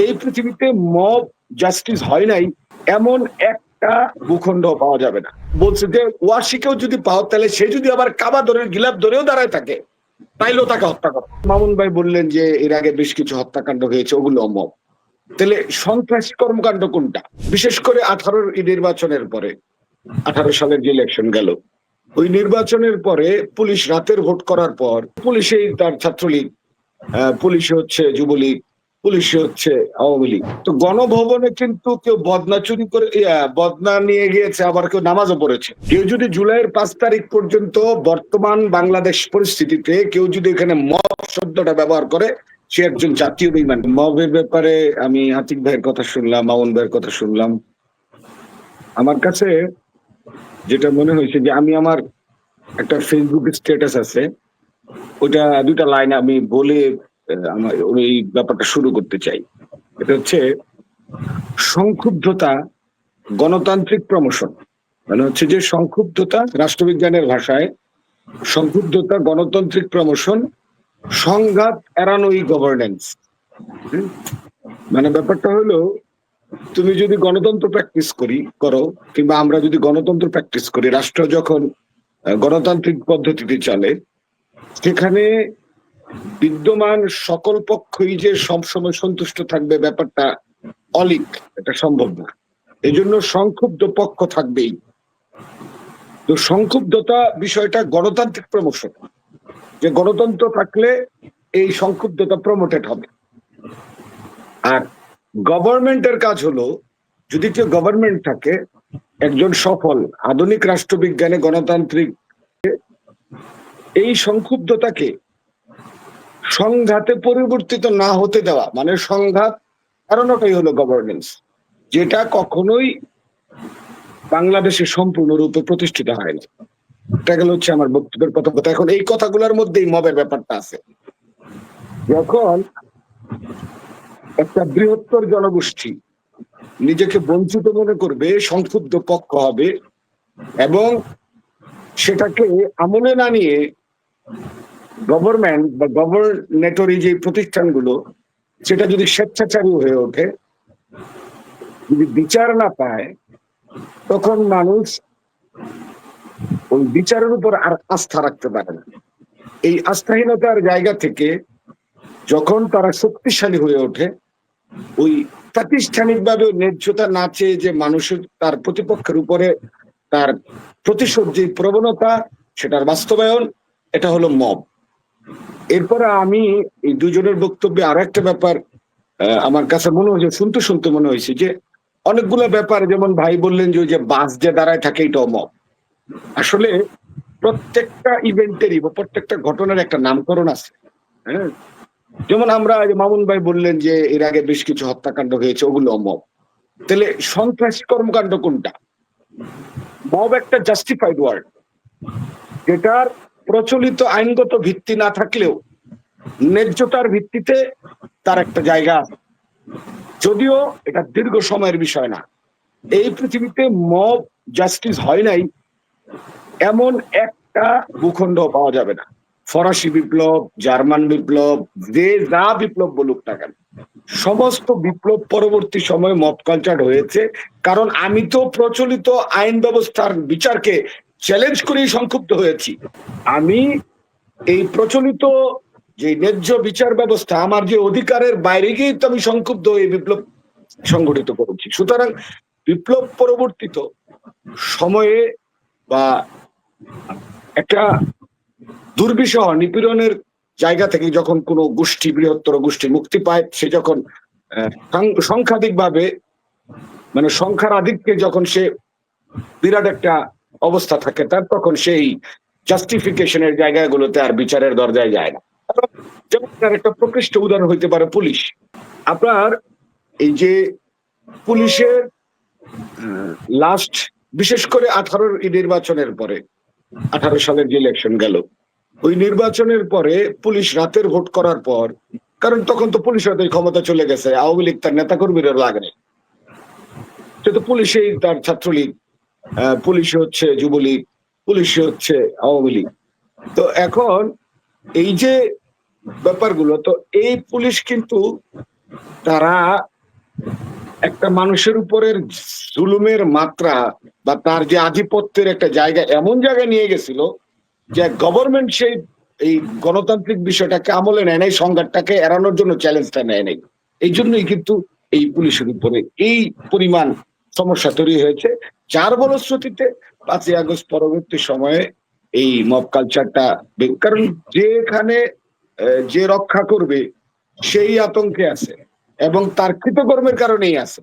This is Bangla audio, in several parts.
এই পৃথিবীতে মব জাস্টিস হয় নাই এমন একটা ভূখণ্ড পাওয়া যাবে না। বলছে যে ওয়াসিকেও যদি পাও তাহলে সে যদি আবার কাবা ধরে গিলাপ ধরেও দাঁড়ায় থাকে তাইলেও তাকে হত্যা করো। মামুন ভাই বললেন যে এর আগে বেশ কিছু হত্যাকাণ্ড হয়েছে, ওগুলো মব। তাহলে সন্ত্রাসী কর্মকাণ্ড কোনটা? বিশেষ করে 18 নির্বাচনের পরে, 18 সালের যে ইলেকশন গেল, ওই নির্বাচনের পরে পুলিশ রাতের ভোট করার পর পুলিশেই তার ছাত্রলীগ, পুলিশে হচ্ছে যুবলীগ, পুলিশে হচ্ছে আওয়ামী লীগ। তো গণভবনে কিন্তু কেউ বদনা চুরি করে বদনা নিয়ে গিয়েছে, আবার কেউ নামাজও পড়েছে। কেউ যদি জুলাইয়ের 5 তারিখ পর্যন্ত বর্তমান বাংলাদেশ পরিস্থিতিতে কেউ যদি এখানে মব শব্দটা ব্যবহার করে, সে একজন জাতীয় বেঈমান। মবের ব্যাপারে আমি আতিক ভাইয়ের কথা শুনলাম, মামুন ভাইয়ের কথা শুনলাম। আমার কাছে যেটা মনে হয়েছে যে আমি আমার একটা ফেসবুক স্ট্যাটাস আছে, ওটা দুটা লাইন আমি বলে আমার ওই ব্যাপারটা শুরু করতে চাই। এটা হচ্ছে সংক্ষুব্ধতা গণতান্ত্রিক প্রমোশন। মানে হচ্ছে যে সংক্ষুব্ধতা, রাষ্ট্রবিজ্ঞানের ভাষায় সংক্ষুব্ধতা গণতান্ত্রিক প্রমোশন, সংঘাত এড়ানোই গভর্নেন্স। মানে ব্যাপারটা হলো, তুমি যদি গণতন্ত্র প্র্যাকটিস করো কিংবা আমরা যদি গণতন্ত্র প্র্যাকটিস করি, রাষ্ট্র যখন গণতান্ত্রিক পদ্ধতিতে চলে, সেখানে বিদ্যমান সকল পক্ষই যে সবসময় সন্তুষ্ট থাকবে ব্যাপারটা অলিক, এটা সম্ভব না। এই জন্য সংক্ষুব্ধ পক্ষ থাকবেই। তো সংক্ষুব্ধতা বিষয়টা গণতান্ত্রিক প্রমোশন, যে গণতন্ত্র থাকলে এই সংক্ষুব্ধতা প্রমোটেড হবে। আর গভর্নমেন্টের কাজ হলো, যদি কেউ গভর্নমেন্ট থাকে, একজন সফল আধুনিক রাষ্ট্রবিজ্ঞানে গণতান্ত্রিক এই সংক্ষুব্ধতাকে সংঘাতে পরিবর্তিত না হতে দেওয়া, মানে সংঘাত এড়ানোটাই হলো গভর্নেন্স, যেটা কখনোই বাংলাদেশে সম্পূর্ণরূপে প্রতিষ্ঠিত হয় না। এটা গেল হচ্ছে আমার বক্তব্যের কথা। এখন এই কথাগুলোর মধ্যেই মবের ব্যাপারটা আছে। যখন একটা বৃহত্তর জনগোষ্ঠী নিজেকে বঞ্চিত মনে করবে, সংক্ষুব্ধ পক্ষ হবে, এবং সেটাকে আমলে না নিয়ে গভর্নমেন্ট বা গভর্নেটরি যে প্রতিষ্ঠানগুলো, সেটা যদি স্বেচ্ছাচারী হয়ে ওঠে, যদি বিচার না পায়, তখন মানুষ ওই বিচারের উপর আর আস্থা রাখতে পারে না। এই আস্থাহীনতার জায়গা থেকে যখন তারা শক্তিশালী হয়ে ওঠে, ওই প্রাতিষ্ঠানিকভাবে ন্যায্যতা না চেয়ে যে মানুষের তার প্রতিপক্ষের উপরে তার প্রতিশোধ যে প্রবণতা, সেটার বাস্তবায়ন, এটা হলো মব। এরপরে আমি এই দুজনের বক্তব্যে আরো একটা ব্যাপার আমার কাছে মনে হয়েছে, শুনতে মনে হয়েছে যে অনেকগুলো ব্যাপার, যেমন ভাই বললেন যে ওই যে বাস যে দাঁড়ায় থাকে, এটাও মব। আসলে প্রত্যেকটা ইভেন্টেরই বা প্রত্যেকটা ঘটনার একটা নামকরণ আছে। হ্যাঁ, যেমন আমরা মামুন ভাই বললেন যে এর আগে বেশ কিছু হত্যাকাণ্ড হয়েছে, ওগুলো মব। তাহলে সন্ত্রাসী কর্মকাণ্ড কোনটা? মব একটা জাস্টিফাইড ওয়ার্ড, যেটার প্রচলিত আইনগত ভিত্তি না থাকলেও ন্যায্যতার ভিত্তিতে তার একটা জায়গা আছে, যদিও এটা দীর্ঘ সময়ের বিষয় না। এই পৃথিবীতে মব জাস্টিস হয় নাই এমন একটা ভূখণ্ড পাওয়া যাবে না। ফরাসি বিপ্লব, জার্মান বিপ্লব, যে যা বিপ্লব বলুক না কেন, সমস্ত বিপ্লব পরবর্তী সময়ে মব কালচার হয়েছে। কারণ আমি তো প্রচলিত আইন ব্যবস্থার বিচারকে চ্যালেঞ্জ করেই সংক্ষুব্ধ হয়েছি। আমি এই প্রচলিত যে ন্যায্য বিচার ব্যবস্থা, আমার যে অধিকারের বাইরে গিয়েই তো আমি সংক্ষুব্ধ হয়ে বিপ্লব সংগঠিত করেছি। সুতরাং বিপ্লব পরবর্তীত সময়ে বা একটা দুর্বিষহ নিপীড়নের জায়গা থেকে যখন কোনো গোষ্ঠী, বৃহত্তর গোষ্ঠী মুক্তি পায়, সে যখন সংখ্যাধিক ভাবে, মানে সংখ্যার আধিক্যে যখন সে বিরাট একটা অবস্থা থাকে তার, তখন সেই জাস্টিফিকেশনের জায়গাগুলোতে আর বিচারের দরজায় যায় না। যেমন তার একটা প্রকৃষ্ট উদাহরণ হইতে পারে পুলিশ। আপনার এই যে পুলিশের লাস্ট, বিশেষ করে 18 নির্বাচনের পরে, 18 সালের যে ইলেকশন গেল, ওই নির্বাচনের পরে পুলিশ রাতের ভোট করার পর, কারণ তখন তো পুলিশের ক্ষমতা চলে গেছে, আওয়ামী লীগ তার নেতা কর্মীরা লাগেনি, সে তো পুলিশেই তার ছাত্রলীগ, পুলিশে হচ্ছে যুবলীগ, পুলিশে হচ্ছে আওয়ামী লীগ। তো এখন এই যে ব্যাপারগুলো, তো এই পুলিশ কিন্তু তারা একটা মানুষের উপরের জুলুমের মাত্রা বা তার যে আধিপত্যের একটা জায়গা এমন জায়গায় নিয়ে গেছিল যে গভর্নমেন্ট সেই এই গণতান্ত্রিক বিষয়টাকে আমলে নেয় নাই, সংঘাতটাকে এড়ানোর জন্য চ্যালেঞ্জটা নেয় নাই। এই জন্যই কিন্তু এই পুলিশের উপরে এই পরিমাণ সমস্যা তৈরি হয়েছে, যার ফলশ্রুতিতে 5ই আগস্ট পরবর্তী সময়ে এই মব কালচারটা, কারণ যেখানে যে রক্ষা করবে সেই আতঙ্কে আছে এবং তার কৃতকর্মের কারণেই আছে।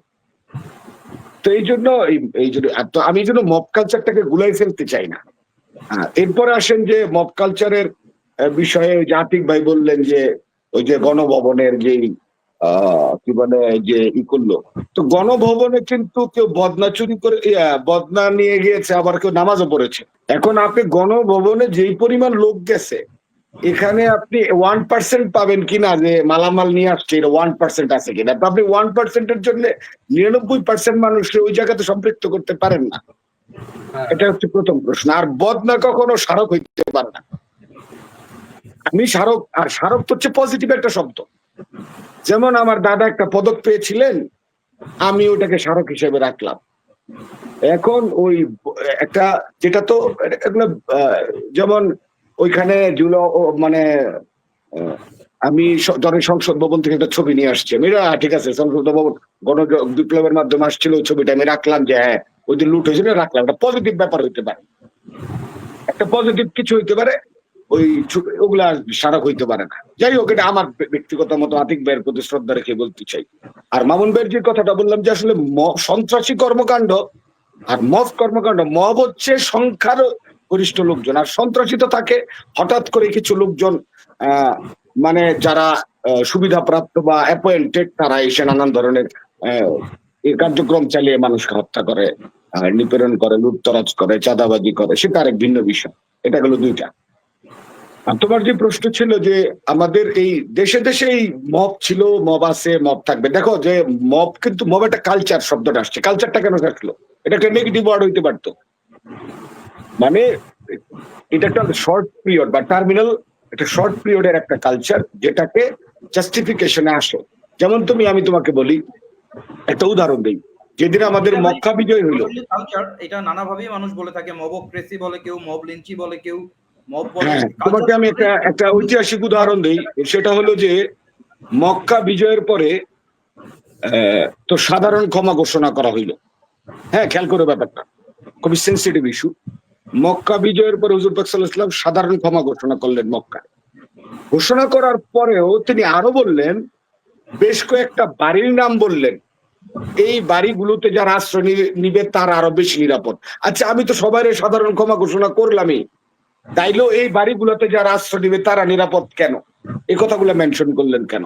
তো এই জন্য আমি এই জন্য মব কালচারটাকে গুলাই ফেলতে চাই না। এরপরে আসেন যে মব কালচারের বিষয়ে আতিক ভাই বললেন যে ওই যে গণভবনের যে কি বলে যে করলো, তো গণভবনে কিন্তু কেউ বদনা চুরি করে বদনা নিয়ে গিয়েছে, আবার কেউ নামাজও পড়েছে। এখন আপনি গণভবনে যেই পরিমাণ লোক গেছে, এখানে আপনি 1% পাবেন কিনা যে মালামাল নিয়ে আসছে, এটা 1% আছে কিনা? আপনি 1%-এর জন্য 99% মানুষকে ওই জায়গাতে সম্পৃক্ত করতে পারেন না। এটা হচ্ছে প্রথম প্রশ্ন। আর বদনা কখনো স্মারক হইতে পারে না। আমি স্মারক, আর স্মারক তো হচ্ছে পজিটিভ একটা শব্দ। যেমন আমার দাদা একটা পদক পেয়েছিলেন, আমি ওটাকে স্মারক হিসেবে রাখলাম। এখন ওই একটা যেটা তো যেমন ওইখানে মানে আমি সংসদ ভবন থেকে একটা ছবি নিয়ে আসছি, আমি ঠিক আছে সংসদ ভবন গণ বিপ্লবের মাধ্যমে আসছিল, ওই ছবিটা আমি রাখলাম যে হ্যাঁ ওই দিন লুট হয়েছিল, রাখলাম। একটা পজিটিভ ব্যাপার হইতে পারে, একটা পজিটিভ কিছু হইতে পারে, ওই ওগুলা স্মারক হইতে পারে না। যাই হোক, এটা আমার ব্যক্তিগত মতো আতিক ভাইয়ের প্রতি শ্রদ্ধা রেখে বলতে চাই। আর মামুন ভাইয়ের যে কথাটা বললাম যে আসলে সন্ত্রাসী কর্মকাণ্ড আর মব কর্মকাণ্ড, মব হচ্ছে সংখ্যার গরিষ্ঠ লোকজন, আর সন্ত্রাসী তো থাকে হঠাৎ করে কিছু লোকজন মানে যারা সুবিধাপ্রাপ্ত বা অ্যাপয়েন্টেড, তারা এসে নানান ধরনের এই কার্যক্রম চালিয়ে মানুষকে হত্যা করে, নিপীড়ন করে, লুটতরাজ করে, চাঁদাবাজি করে, সেটা আরেক ভিন্ন বিষয়। এটা গেল দুইটা। আর তোমার যে প্রশ্ন ছিল যে আমাদের এই দেশে দেশে এই মব ছিল, মব আছে, মব থাকবে, দেখো যে মব কিন্তু মব একটা কালচার শব্দটা আসছে। কালচারটা কেন থাকলো? এটা একটা নেগেটিভ ওয়ার্ড হইতে পারতো, মানে এটা একটা শর্ট পিরিয়ড বা টার্মিনাল, একটা শর্ট পিরিয়ডের একটা কালচার যেটাকে জাস্টিফিকেশনে আসে। যেমন আমি তোমাকে বলি, একটা উদাহরণ দিই। যেদিন আমাদের মক্কা বিজয় হইল, কালচার এটা নানাভাবেই মানুষ বলে থাকে, মবক্রেসি বলে কেউ, মব লিঞ্চি বলে কেউ, মব বলে। হ্যাঁ, তোমাকে আমি একটা ঐতিহাসিক উদাহরণ দিই। সেটা হলো যে মক্কা বিজয়ের পরে তো সাধারণ ক্ষমা ঘোষণা করা হইল। হ্যাঁ, খেয়াল করে ব্যাপারটা, খুবই সেন্সিটিভ ইস্যু। মক্কা বিজয়ের পর হুজুর পাক সাল্লাল্লাহু আলাইহি ওয়াসাল্লাম সাধারণ ক্ষমা ঘোষণা করলেন মক্কায়। ঘোষণা করার পরেও তিনি আরো বললেন, বেশ কয়েকটা বাড়ির নাম বললেন, এই বাড়িগুলোতে যারা আশ্রয় নিবে তারা আরো বেশি নিরাপদ। আচ্ছা, আমি তো সবাই সাধারণ ক্ষমা ঘোষণা করলামই, তাইলেও এই বাড়িগুলোতে যারা আশ্রয় নিবে তারা নিরাপদ কেন? এই কথাগুলো মেনশন করলেন কেন?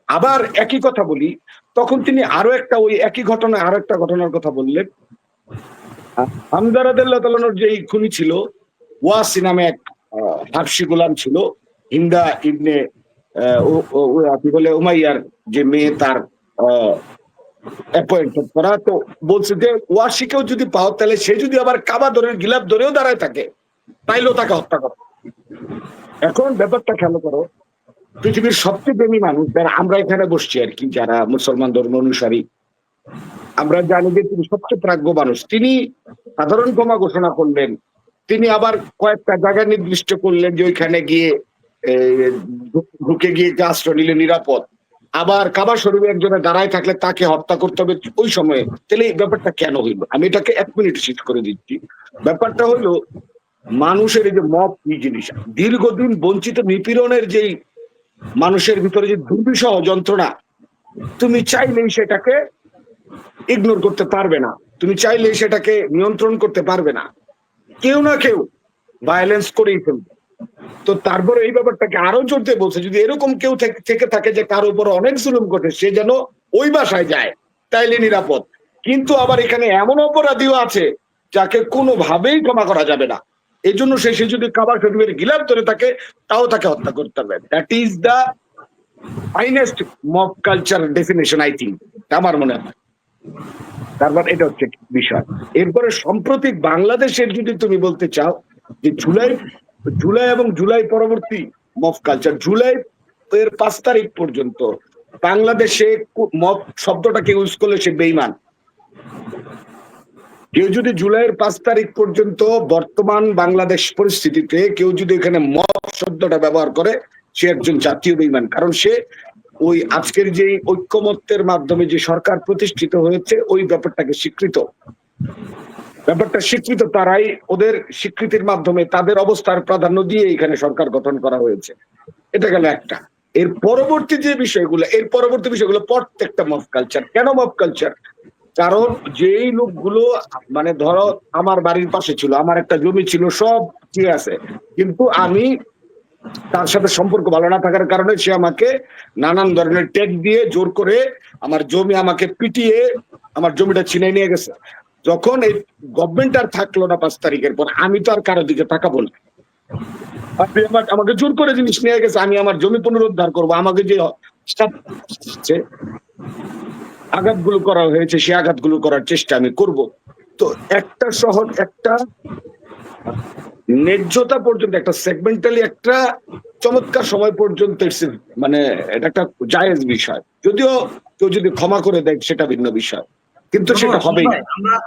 আবার একই কথা বলি, তখন তিনি আরো একটা ওই একই ঘটনায় আরো একটা ঘটনার কথা বললেন। হামজা রাদিয়াল্লাহু তাআলার যে খুনি ছিল, ওয়াসি নামে এক হাবশী গোলাম ছিল, হিন্দা ইবনে কি বলে উমাইয়ার যে মেয়ে, তার অ্যাপয়েন্টেড করা। তো বলছে যে ওয়াসিকেও যদি পাও, তাহলে সে যদি আবার কাবা ধরে গিলাফ ধরেও দাঁড়ায় থাকে, তাইলেও তাকে হত্যা করো। এখন ব্যাপারটা খেয়াল করো, পৃথিবীর সবচেয়ে প্রেমী মানুষ যারা আমরা এখানে বসছি আর কি, যারা মুসলমান ধর্ম অনুসারী, আমরা জানি যে তিনি সবচেয়ে প্রাজ্ঞ মানুষ। তিনি সাধারণ ক্ষমা ঘোষণা করলেন। তিনি আবার কয়েকটা জায়গা নির্দিষ্ট করলেন যে ওইখানে গিয়ে ঢুকে গিয়ে আশ্রয় নিলে নিরাপদ। আবার কাবা শরীফে একজনে দাঁড়ায় থাকলে তাকে হত্যা করতে হবে ওই সময়ে। তাহলে এই ব্যাপারটা কেন হইল? আমি এটাকে 1 মিনিট শেষ করে দিচ্ছি। ব্যাপারটা হইলো, মানুষের এই যে মব কি জিনিস, দীর্ঘদিন বঞ্চিত নিপীড়নের যেই মানুষের ভিতরে যে দুর্বিষহ যন্ত্রণা, তুমি চাইলেই সেটাকে ইগনোর করতে পারবে না, তুমি চাইলেই সেটাকে নিয়ন্ত্রণ করতে পারবে না। কেউ না কেউ ভায়োলেন্স করেই ফেলবে। তো তারপরে এই ব্যাপারটাকে আরো জোর দিয়ে বলছে, যদি এরকম কেউ থেকে থাকে যে কারো উপর অনেক জুলুম ঘটে, সে যেন ওই বাসায় যায়, তাইলে নিরাপদ। কিন্তু আবার এখানে এমন অপরাধীও আছে যাকে কোনোভাবেই ক্ষমা করা যাবে না। এই জন্য সে যদি কাবা শরীফের গিলাফ ধরে থাকে, তাও তাকে হত্যা করতে হবে। That is the finest mob culture definition, I think, আমার মনে হয়। তারপর এটা হচ্ছে বিষয়। এরপরে সাম্প্রতিক বাংলাদেশের যদি তুমি বলতে চাও যে জুলাই এবং জুলাই পরবর্তী মব কালচার, জুলাই এর 5 তারিখ পর্যন্ত বাংলাদেশে মব শব্দটাকে ইউজ করলে সে বেঈমান। কেউ যদি জুলাইয়ের 5 তারিখ পর্যন্ত বর্তমান বাংলাদেশ পরিস্থিতিতে কেউ যদি এখানে মব শব্দটা ব্যবহার করে, সে একজন জাতীয় বেঈমান। কারণ সে ওই আজকের যে ঐক্যমত্যের মাধ্যমে যে সরকার প্রতিষ্ঠিত হয়েছে ওই ব্যাপারটাকে ব্যাপারটা স্বীকৃত তারাই, ওদের স্বীকৃতির মাধ্যমে তাদের অবস্থার প্রাধান্য দিয়ে এখানে সরকার গঠন করা হয়েছে। এটা গেল একটা। এর পরবর্তী বিষয়গুলো প্রত্যেকটা মব কালচার। কেন মব কালচার? কারণ যেই লোকগুলো, মানে ধরো আমার বাড়ির পাশে ছিল, আমার একটা জমি ছিল, সব ঠিক আছে, কিন্তু আমি তার সাথে সম্পর্ক ভালো না থাকার কারণে সে আমাকে নানান ধরনের ট্যাগ দিয়ে জোর করে আমার জমি আমাকে পিটিয়ে আমার জমিটা ছিনিয়ে নিয়ে গেছে। যখন এই গভর্নমেন্ট আর থাকলো না 5 তারিখের পর, আমি তো আর কারো দিকে তাকাবো না। আমাকে জোর করে জিনিস নিয়ে গেছে, আমি আমার জমি পুনরুদ্ধার করবো। আমাকে যে আঘাতগুলো করা হয়েছে সে আঘাতগুলো করার চেষ্টা আমি করব। তো একটা শহর, একটা ন্যায্যতা পর্যন্ত, একটা সেগমেন্টালি একটা চমৎকার সময় পর্যন্ত মানে এটা একটা জায়েজ বিষয়। যদিও কেউ যদি ক্ষমা করে দেয় সেটা ভিন্ন বিষয়, কিন্তু সেটা হবেই।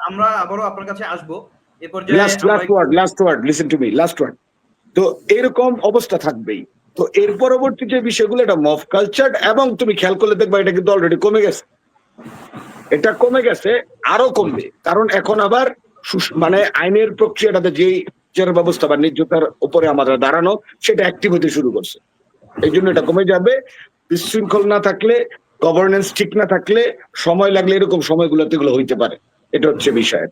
আমরা আবারও আপনার কাছে আসবো এই পর্যায়ে। Last word listen to me, last word. তো এরকম অবস্থা থাকবেই। তো এর পরবর্তী যে বিষয়গুলো, এটা মব কালচার, এবং তুমি খেয়াল করলে দেখবা এটা কিন্তু অলরেডি কমে গেছে। এটা কমে গেছে, আরো কমবে। কারণ এখন আবার মানে আইনের প্রক্রিয়াটাতে যেই বিচার ব্যবস্থা বা ন্যায্যতার উপরে আমাদের দাঁড়ানো, সেটা অ্যাক্টিভ হতে শুরু করছে। এই জন্য এটা কমে যাবে। বিশৃঙ্খল না থাকলে, গভর্নেন্স ঠিক না থাকলে, সময় লাগলে এরকম সময়গুলোতে এগুলো হইতে পারে। এটা হচ্ছে বিষয়।